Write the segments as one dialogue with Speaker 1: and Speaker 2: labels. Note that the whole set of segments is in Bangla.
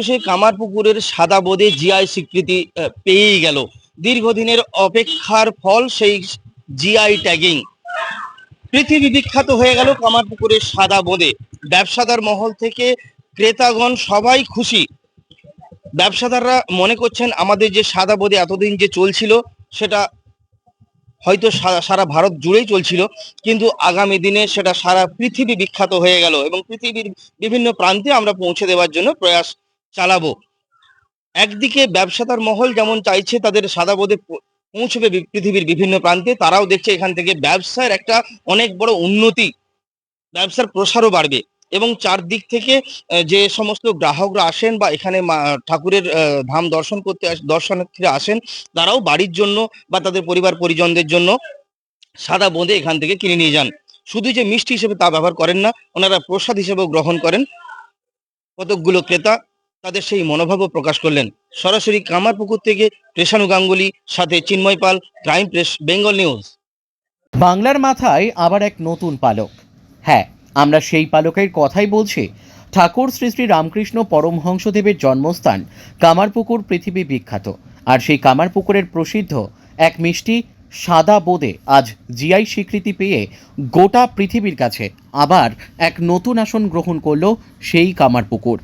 Speaker 1: সে কামারপুকুরের সাদা বোঁদে জিআই স্বীকৃতি পেয়েই গেল। দীর্ঘদিনের অপেক্ষার ফল সেই জিআই ট্যাগিং। পৃথিবী বিখ্যাত হয়ে গেল কামারপুকুরের সাদা বোঁদে। ব্যবসাদার মহল থেকে ক্রেতাগণ সবাই খুশি। ব্যবসাদাররা মনে করছেন আমাদের যে সাদা বোঁদে এতদিন যে চলছিল সেটা হয়তো সারা ভারত জুড়েই চলছিল, কিন্তু আগামী দিনে সেটা সারা পৃথিবী বিখ্যাত হয়ে গেল এবং পৃথিবীর বিভিন্ন প্রান্তে আমরা পৌঁছে দেওয়ার জন্য প্রয়াস চালাবো। একদিকে ব্যবসাদার মহল যেমন চাইছে তাদের সাদা বোঁদে পৌঁছবে পৃথিবীর বিভিন্ন প্রান্তে, তারাও দেখছে এখান থেকে ব্যবসার একটা অনেক বড় উন্নতি, ব্যবসার প্রসারও বাড়বে এবং চারদিক থেকে যে সমস্ত গ্রাহকরা আসেন বা এখানে ঠাকুরের ধাম দর্শন করতে দর্শনার্থীরা আসেন, তারাও বাড়ির জন্য বা তাদের পরিবার পরিজনদের জন্য সাদা বোঁদে এখান থেকে কিনে নিয়ে যান। শুধু যে মিষ্টি হিসেবে তা ব্যবহার করেন না, ওনারা প্রসাদ হিসেবেও গ্রহণ করেন। কতকগুলো ক্রেতা তাদের সেই মনোভাবও প্রকাশ করলেন। সরাসরি কামারপুকুর থেকে কৃষাণু গাঙ্গুলি, সাথে চিন্ময় পাল, ক্রাইম প্রেস, বেঙ্গল নিউজ।
Speaker 2: বাংলার মাথায় আবার এক নতুন পালক। হ্যাঁ, আমরা সেই পালকের কথাই বলছি। ঠাকুর শ্রী শ্রী রামকৃষ্ণ পরমহংসদেবের জন্মস্থান কামারপুকুর পৃথিবী বিখ্যাত, আর সেই কামারপুকুরের প্রসিদ্ধ এক মিষ্টি সাদা বোঁদে আজ জিআই স্বীকৃতি পেয়ে গোটা পৃথিবীর কাছে আবার এক নতুন আসন গ্রহণ করল সেই কামারপুকুর।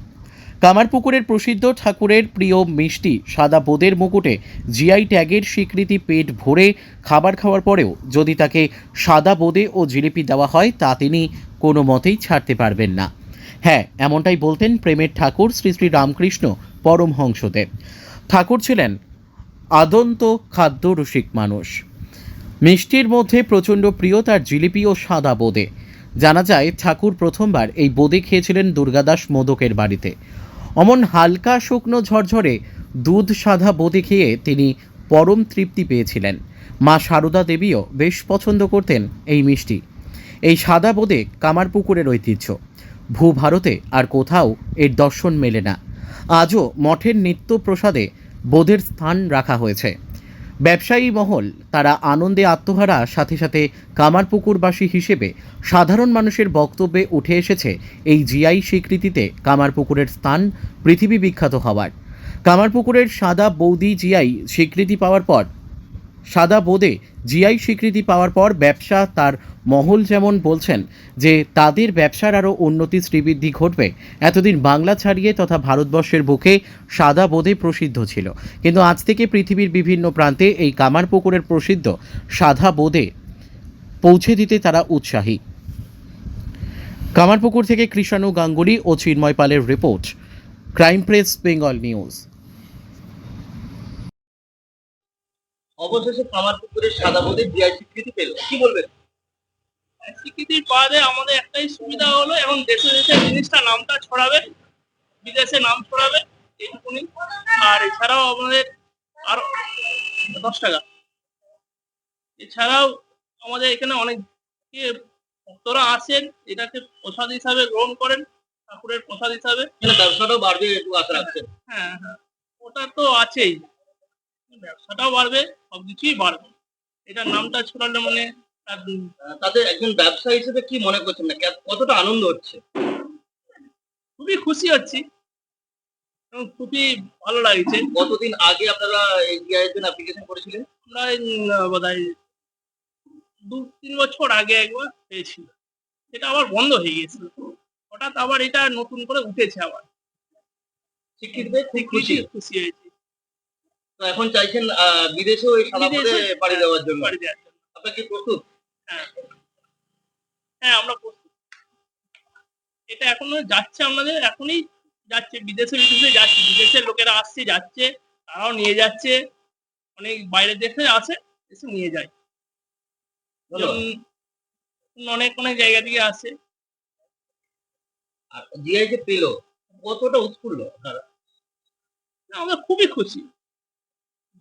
Speaker 2: কামারপুকুরের প্রসিদ্ধ ঠাকুরের প্রিয় মিষ্টি সাদা বোঁদের মুকুটে জিআই ট্যাগের স্বীকৃতি পেট ভরে খাবার খাওয়ার পরেও যদি তাকে সাদা বোঁদে ও জিলিপি দেওয়া হয় তা তিনি কোনো মতেই ছাড়তে পারবেন না। হ্যাঁ, এমনটাই বলতেন প্রেমের ঠাকুর শ্রী শ্রী রামকৃষ্ণ পরমহংসদেব। ঠাকুর ছিলেন আদন্ত খাদ্য রসিক মানুষ। মিষ্টির মধ্যে প্রচণ্ড প্রিয় তার জিলিপি ও সাদা বোঁদে। জানা যায় ঠাকুর প্রথমবার এই বোঁদে খেয়েছিলেন দুর্গাদাস মোদকের বাড়িতে। অমন হালকা শুকনো ঝরঝরে দুধ সাদা বোঁদে খেয়ে তিনি পরম তৃপ্তি পেয়েছিলেন। মা সারদা দেবীও বেশ পছন্দ করতেন এই মিষ্টি। এই সাদা বোঁদে কামারপুকুরের ঐতিহ্য। ভূভারতে আর কোথাও এর দর্শন মেলে না। আজও মঠের নিত্য প্রসাদে বোঁদের স্থান রাখা হয়েছে। ব্যবসায়ী মহল তারা আনন্দে আত্মহারা, সাথে সাথে কামারপুকুরবাসী হিসেবে সাধারণ মানুষের বক্তব্যে উঠে এসেছে এই জিআই স্বীকৃতিতে কামারপুকুরের স্থান পৃথিবী বিখ্যাত হওয়ার। কামারপুকুরের সাদা বৌদি জিআই স্বীকৃতি পাওয়ার পর সাদা বোঁদে জিআই স্বীকৃতি পাওয়ার পর ব্যবসা তার মহল যেমন বলছেন যে তাদের ব্যবসার আরও উন্নতি শ্রীবৃদ্ধি ঘটবে। এতদিন বাংলা ছাড়িয়ে তথা ভারতবর্ষের বুকে সাদা বোঁদে প্রসিদ্ধ ছিল, কিন্তু আজ থেকে পৃথিবীর বিভিন্ন প্রান্তে এই কামারপুকুরের প্রসিদ্ধ সাদা বোঁদে পৌঁছে দিতে তারা উৎসাহী। কামারপুকুর থেকে কৃষাণু গাঙ্গুলি ও চিন্ময় পালের report, crime press, Bengal news.
Speaker 1: অবশেষে কামারপুকুরের সাদা বোঁদে জিআই স্বীকৃতি পেল, কি বলবেন?
Speaker 3: স্বীকৃতি পাওয়াতে আমাদের একটাই সুবিধা হলো, এখন দেশে দেশে জিনিসটা নামটা ছড়াবে, বিদেশে নাম ছড়াবে, এইটুকুনি। আর এছাড়াও আমাদের আরো 10 টাকা, এছাড়াও আমাদের এখানে অনেক ভক্তরা আসেন, এটাকে প্রসাদ হিসাবে গ্রহণ করেন, ঠাকুরের প্রসাদ হিসাবে।
Speaker 1: ব্যবসাটাও বাড়বে একটু আশা রাখছেন?
Speaker 3: হ্যাঁ হ্যাঁ, ওটা তো আছেই, ব্যবসাটাও বাড়বে, সবকিছুই বাড়বে। এটার নামটা ছড়ালে মানে
Speaker 1: তাদের একজন ব্যবসায়ী হিসেবে কি মনে করছেন, না কতটা আনন্দ হচ্ছে?
Speaker 3: খুবই খুশি হচ্ছি এবং খুবই ভালো লাগছে।
Speaker 1: কতদিন আগে আপনারা এই জিআই এর জন্য অ্যাপ্লিকেশন করেছিলেন?
Speaker 3: আমরা বোধহয় 2-3 বছর আগে একবার পেয়েছিল, সেটা আবার বন্ধ হয়ে গেছিল, হঠাৎ আবার এটা নতুন করে উঠেছে আবার।
Speaker 1: স্বীকৃতি পেয়ে খুব খুশি
Speaker 3: খুশি হয়েছি।
Speaker 1: তো এখন চাইছেন বিদেশেও এই সাদা বোঁদে পাড়ি দেওয়ার জন্য? আপনারা কি প্রস্তুত?
Speaker 3: হ্যাঁ হ্যাঁ, আমরা প্রস্তুত। এটা এখনো যাচ্ছে, আমাদের এখনই যাচ্ছে, বিদেশে যাচ্ছে, বিদেশের লোকেরা আসছে যাচ্ছে, তারাও নিয়ে যাচ্ছে, অনেক বাইরের দেশে আসে, এসে নিয়ে যায়, অনেক অনেক জায়গা থেকে আসে।
Speaker 1: আর জিআই যে পেলো, কতটা উৎফুল্ল আপনারা?
Speaker 3: আমরা খুবই খুশি।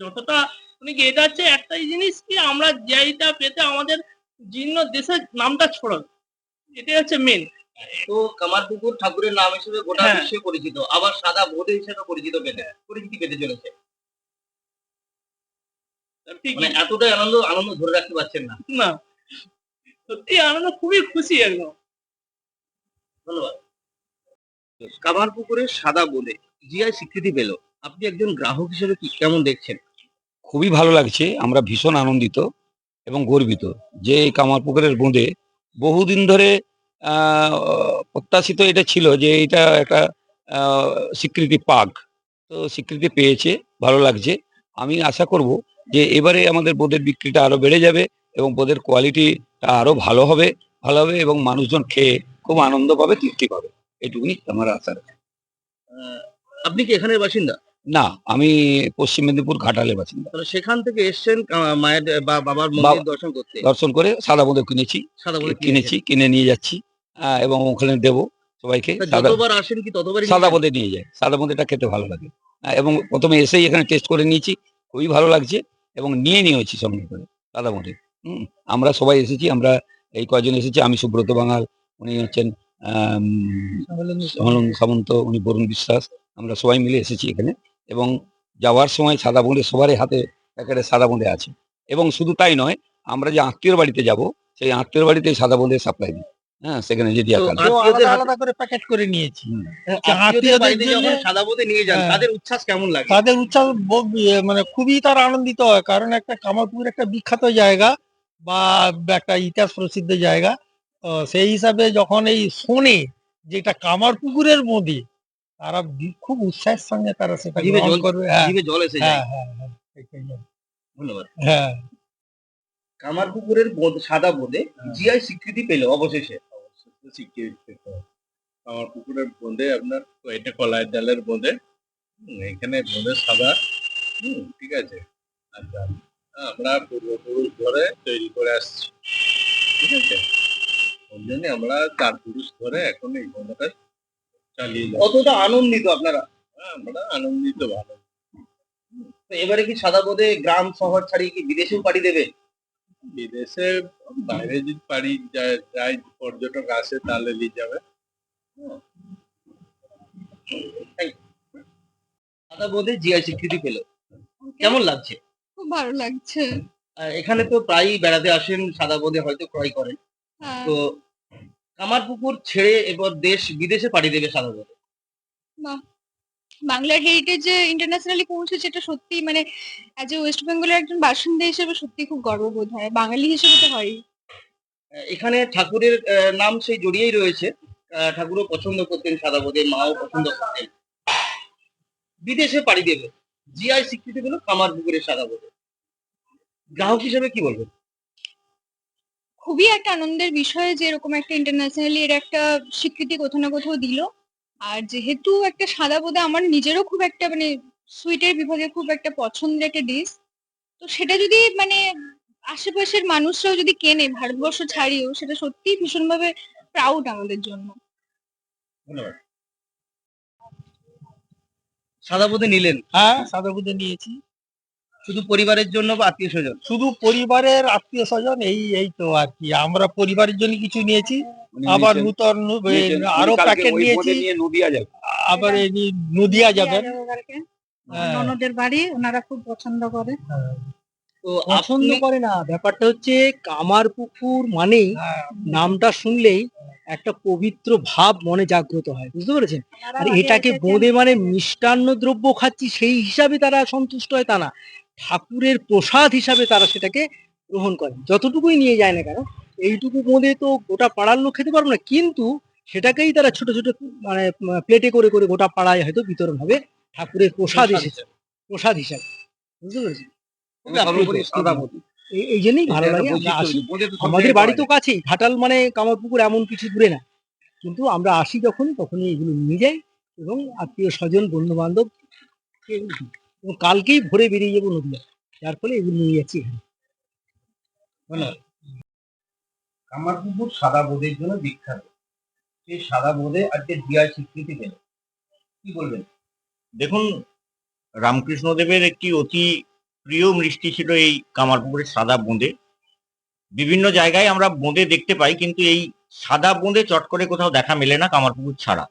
Speaker 3: যতটা মানে কি, এটা হচ্ছে একটাই জিনিস কি, আমরা জিআইটা পেতে আমাদের জীর্ণ দেশের নামটা ছড়াবে, এটাই হচ্ছে মেন।
Speaker 1: তো কামারপুকুর ঠাকুরের নাম হিসেবে গোটা বিশ্বে পরিচিত, আবার সাদা বোঁদে হিসেবে পরিচিতি পেতে চলেছে। মানে এতটাই আনন্দ ধরে রাখতে পারছেন না?
Speaker 3: না, সত্যি আনন্দ, খুবই খুশি একদম।
Speaker 1: ধন্যবাদ। কামারপুকুরের সাদা বোঁদে জিআই স্বীকৃতি পেল, আপনি একজন গ্রাহক হিসেবে কেমন দেখছেন?
Speaker 4: খুবই ভালো লাগছে। আমরা ভীষণ আনন্দিত এবং গর্বিত যে এই কামারপুকুরের বোঁদে বহুদিন ধরে আ প্রত্যাশিত এটা ছিল যে এটা একটা আ স্বীকৃতি পাক। তো স্বীকৃতি পেয়েছে, ভালো লাগছে। আমি আশা করব যে এবারে আমাদের বোঁদের বিক্রিটা আরো বেড়ে যাবে এবং বোঁদের কোয়ালিটিটা আরো ভালো হবে এবং মানুষজন খেয়ে খুব আনন্দ পাবে, তৃপ্তি পাবে। এটুকুই আমার আশা।
Speaker 1: আহ, আপনি কি এখানের বাসিন্দা?
Speaker 4: না, আমি পশ্চিম মেদিনীপুর ঘাটালের বাসিন্দা।
Speaker 1: তাহলে সেখান থেকে এসছেন মায়ের বা বাবার মন্দির দর্শন করতে।
Speaker 4: দর্শন করে সাদা বোঁদে কিনেছি।
Speaker 1: সাদা বলে
Speaker 4: কিনে নিয়ে যাচ্ছি এবং ওখানে দেবো সবাইকে।
Speaker 1: যতবার আসেন কি ততবারই
Speaker 4: সাদা
Speaker 1: নিয়ে যান?
Speaker 4: বোঁদে নিয়ে যায়, সাদা বোঁদেটা খেতে ভালো লাগে। এবং প্রথমে এসেই এখানে টেস্ট করে নিয়েছি, খুবই ভালো লাগছে এবং নিয়েছি সঙ্গে করে সাদা বোঁদে। আমরা সবাই এসেছি, আমরা এই কয়জন এসেছি। আমি সুব্রত বাঙাল, উনি হচ্ছেন আম, সমলন সামন্ত, উনি বরুণ বিশ্বাস। আমরা সবাই মিলে এসেছি এখানে এবং যাওয়ার সময় সাদা বোঁদে সবারই হাতে প্যাকেটে সাদা বোঁদে আছে। এবং শুধু তাই নয়, আমরা যে আত্মীয়র বাড়িতে যাব সেই আত্মীয়র বাড়িতে সাদা বোঁদে সাপ্লাই দিই। হ্যাঁ, সেখানে যদি
Speaker 1: তো আত্মীয়দের আলাদা করে প্যাকেট করে নিয়েছি। আত্মীয়দের বাড়িতে যখন সাদা বোঁদে নিয়ে যান, তাদের উচ্ছ্বাস কেমন লাগে?
Speaker 5: তাদের উচ্ছ্বাস মানে খুবই তারা আনন্দিত হয়, কারণ একটা কামারপুকুর একটা বিখ্যাত জায়গা বা একটা ইতিহাস প্রসিদ্ধ জায়গা। তো সেই হিসাবে যখন এই শোনে যে এটা কামারপুকুরের মধ্যে, তারা খুব উৎসাহের সঙ্গে তারা সেটা
Speaker 1: জিভে
Speaker 5: গ্রহণ
Speaker 1: জল
Speaker 5: করবে। হ্যাঁ
Speaker 1: জিভে জল এসে যায়।
Speaker 5: হ্যাঁ হ্যাঁ হ্যাঁ, সেটাই।
Speaker 1: ধন্যবাদ।
Speaker 5: হ্যাঁ
Speaker 1: কামারপুকুরের সাদা বোঁদে জিআই স্বীকৃতি পেল অবশেষে।
Speaker 6: স্বীকৃতি আমার পুকুরের বোঁদে আপনার এটা কলাইয়ের ডালের বোঁদে। এখানে বোঁদে সাদা। ঠিক আছে। আচ্ছা, আমরা পূর্বপুরুষ ধরে তৈরি করে আসছি। ঠিক আছে। ওই জন্য আমরা 4 পুরুষ ধরে এখন এই বোঁদেটা চালিয়ে যাচ্ছি।
Speaker 1: কতটা আনন্দিত আপনারা?
Speaker 6: আমরা আনন্দিত ভালো।
Speaker 1: তো এবারে কি সাদা বোঁদে গ্রাম শহর ছাড়িয়ে কি বিদেশেও পাড়ি দেবে?
Speaker 6: বিদেশে বাইরে যদি পারি যায় পর্যটক আসে তাহলে নিয়ে যাবে।
Speaker 1: সাদা বোঁদে জিআই স্বীকৃতি পেল, কেমন লাগছে?
Speaker 7: খুব ভালো লাগছে।
Speaker 1: এখানে তো প্রায়ই বেড়াতে আসেন, সাদা বোঁদে হয়তো ক্রয় করেন।
Speaker 7: হ্যাঁ,
Speaker 1: তো কামারপুকুর ছেড়ে এবার দেশ বিদেশে পাড়ি দেবে সাদা বোঁদে।
Speaker 7: বাহ! বাংলার হেরিটেজ ইন্টারন্যাশনালি পৌঁছেছে, এটা সত্যি মানে অ্যাজ এ ওয়েস্ট বেঙ্গলের একজন বাসিন্দা হিসেবে সত্যি খুব গর্ববোধ হয়। বাঙালি হিসেবে তো হয়ই।
Speaker 1: এখানে ঠাকুরের নাম সেই জড়িয়েই রয়েছে। ঠাকুরও পছন্দ করতেন সাদা বোঁদে, মাও পছন্দ করতেন। বিদেশে পাড়ি দেবে, জিআই স্বীকৃতি পেল কামারপুকুরের সাদা বোঁদে। গ্রাহক হিসেবে কি বলবেন?
Speaker 7: খুবই একটা আনন্দের বিষয় যে এরকম একটা ইন্টারন্যাশনালি এর একটা স্বীকৃতি কোথাও না কোথাও দিল। আর যেহেতু একটা সাদা বোঁদে আমার নিজেরও খুব একটা মানে সুইটের বিভাগে খুব একটা পছন্দের একটা ডিশ। তো সেটা যদি মানে আশেপাশের মানুষরাও যদি কেনে ভারতবর্ষ ছাড়িয়েও, সেটা সত্যিই ভীষণভাবে প্রাউড আমাদের জন্য।
Speaker 1: ধন্যবাদ। সাদা বোঁদে নিলেন
Speaker 5: হ্যাঁ, সাদা বোঁদে নিয়েছি।
Speaker 1: শুধু পরিবারের জন্য বা আত্মীয় স্বজন?
Speaker 5: শুধু পরিবারের আত্মীয় স্বজন, এই তো আর কি। আমরা পরিবারের জন্য কিছু নিয়েছি, আবার নূতন আরো প্যাকেট নিয়েছি,
Speaker 4: নিয়ে নদিয়া যাবে।
Speaker 5: আবার এই নদিয়া যাবেন। হ্যাঁ।
Speaker 8: ননদের বাড়ি, ওনারা খুব পছন্দ করে।
Speaker 1: তো
Speaker 9: পছন্দ
Speaker 1: আপনি
Speaker 9: করে না, ব্যাপারটা হচ্ছে কামারপুকুর মানেই
Speaker 5: হ্যাঁ,
Speaker 9: নামটা শুনলেই একটা পবিত্র ভাব মনে জাগ্রত হয়, বুঝতে পেরেছেন?
Speaker 8: ওনারা
Speaker 9: আর
Speaker 8: বাড়ি
Speaker 9: এটাকে
Speaker 8: এসেছেন।
Speaker 9: বোঁদে মানে মিষ্টান্ন দ্রব্য খাচ্ছি সেই হিসাবে তারা সন্তুষ্ট হয় তা না, ঠাকুরের প্রসাদ হিসাবে তারা সেটাকে গ্রহণ করে, যতটুকুই নিয়ে যায় না কেন। এইটুকু বোঁদে তো গোটা পাড়ার লোক খেতে পারবে না, কিন্তু সেটাকেই তারা ছোট ছোট মানে প্লেটে করে করে গোটা পাড়ায় হয়তো বিতরণ হবে ঠাকুরের প্রসাদ হিসেবে, প্রসাদ হিসাবে, বুঝতে পেরেছেন?
Speaker 1: সর্বোপরি সাদা বোঁদে।
Speaker 9: এই জন্যই ভালো লাগে আমরা আসি। আমাদের বাড়ি তো কাছেই, ঘাটাল মানে কামারপুকুর এমন কিছু দূরে না, কিন্তু আমরা আসি যখন তখনই এগুলো নিয়ে যাই এবং আত্মীয় স্বজন বন্ধু বান্ধব এবং কালকেই ভোরে বেরিয়ে যাবো নদীয়া, যার ফলে এগুলো নিয়ে যাচ্ছি এখানে।
Speaker 1: কামারপুকুর সাদা বোঁদের জন্য বিখ্যাত, সেই সাদা বোঁদে আজকে জিআই স্বীকৃতি পেল, কি বলবেন?
Speaker 10: দেখুন, রামকৃষ্ণদেবের একটি অতি প্রিয় মিষ্টি ছিল এই কামারপুকুরের সাদা বোঁদে। বিভিন্ন জায়গায় আমরা বোঁদে দেখতে পাই, কিন্তু এই সাদা বোঁদে চট করে কোথাও দেখা মেলে না কামারপুকুর ছাড়া।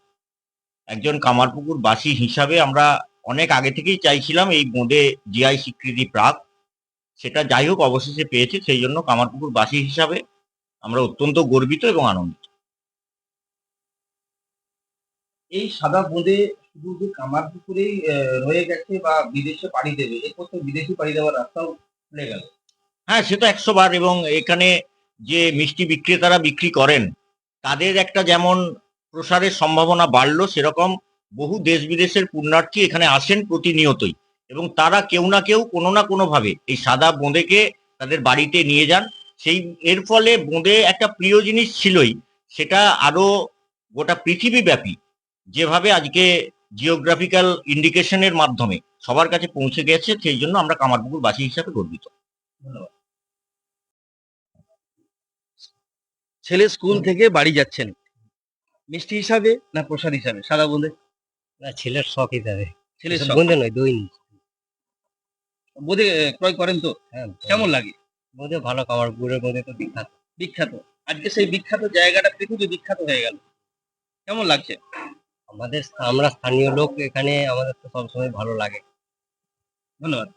Speaker 10: একজন কামারপুকুর বাসী হিসাবে আমরা অনেক আগে থেকেই চাইছিলাম এই বোঁদে জিআই স্বীকৃতি প্রাক, সেটা যাই হোক অবশেষে পেয়েছে। সেই জন্য কামারপুকুর বাসী হিসাবে আমরা অত্যন্ত গর্বিত এবং আনন্দিত।
Speaker 1: এই সাদা বোঁদে শুধু যে কামারপুকুরেই রয়ে গেছে বা বিদেশে পাড়ি দেবে, এরপর তো বিদেশি পাড়ি দেওয়ার রাস্তাও খুলে গেল।
Speaker 10: হ্যাঁ, সে তো 100 বার। এবং এখানে যে মিষ্টি বিক্রেতারা বিক্রি করেন তাদের একটা যেমন প্রসারের সম্ভাবনা বাড়লো, সেরকম বহু দেশ বিদেশের পুণ্যার্থী এখানে আসেন প্রতিনিয়তই, এবং তারা কেউ না কেউ কোনো না কোনো ভাবে এই সাদা বোঁদেকে তাদের বাড়িতে নিয়ে যান। সেই এর ফলে বোঁদে একটা প্রিয় জিনিস ছিলই, সেটা আরো গোটা পৃথিবীব্যাপী যেভাবে আজকে জিওগ্রাফিক্যাল ইন্ডিকেশনের মাধ্যমে সবার কাছে পৌঁছে গেছে, সেই জন্য আমরা কামারপুকুরবাসী হিসাবে গর্বিত।
Speaker 1: ছেলে স্কুল থেকে বাড়ি যাচ্ছেন, মিষ্টি হিসাবে না প্রসাদ হিসাবে সাদা বোঁদে?
Speaker 9: না, ছেলের শখ হিসাবে।
Speaker 1: ছেলের শখ।
Speaker 9: বোঁদে নয়, দই।
Speaker 1: বোঁদে ক্রয় করেন তো?
Speaker 9: হ্যাঁ,
Speaker 1: কেমন লাগে?
Speaker 9: বোঁদে ভালো, কামারপুকুরের বোঁদে তো বিখ্যাত।
Speaker 1: বিখ্যাত। আজকে সেই বিখ্যাত জায়গাটা পৃথিবী বিখ্যাত হয়ে গেল, কেমন লাগছে?
Speaker 9: আমরা স্থানীয় লোক, এখানে আমাদের তো সবসময় ভালো লাগে।
Speaker 1: ধন্যবাদ।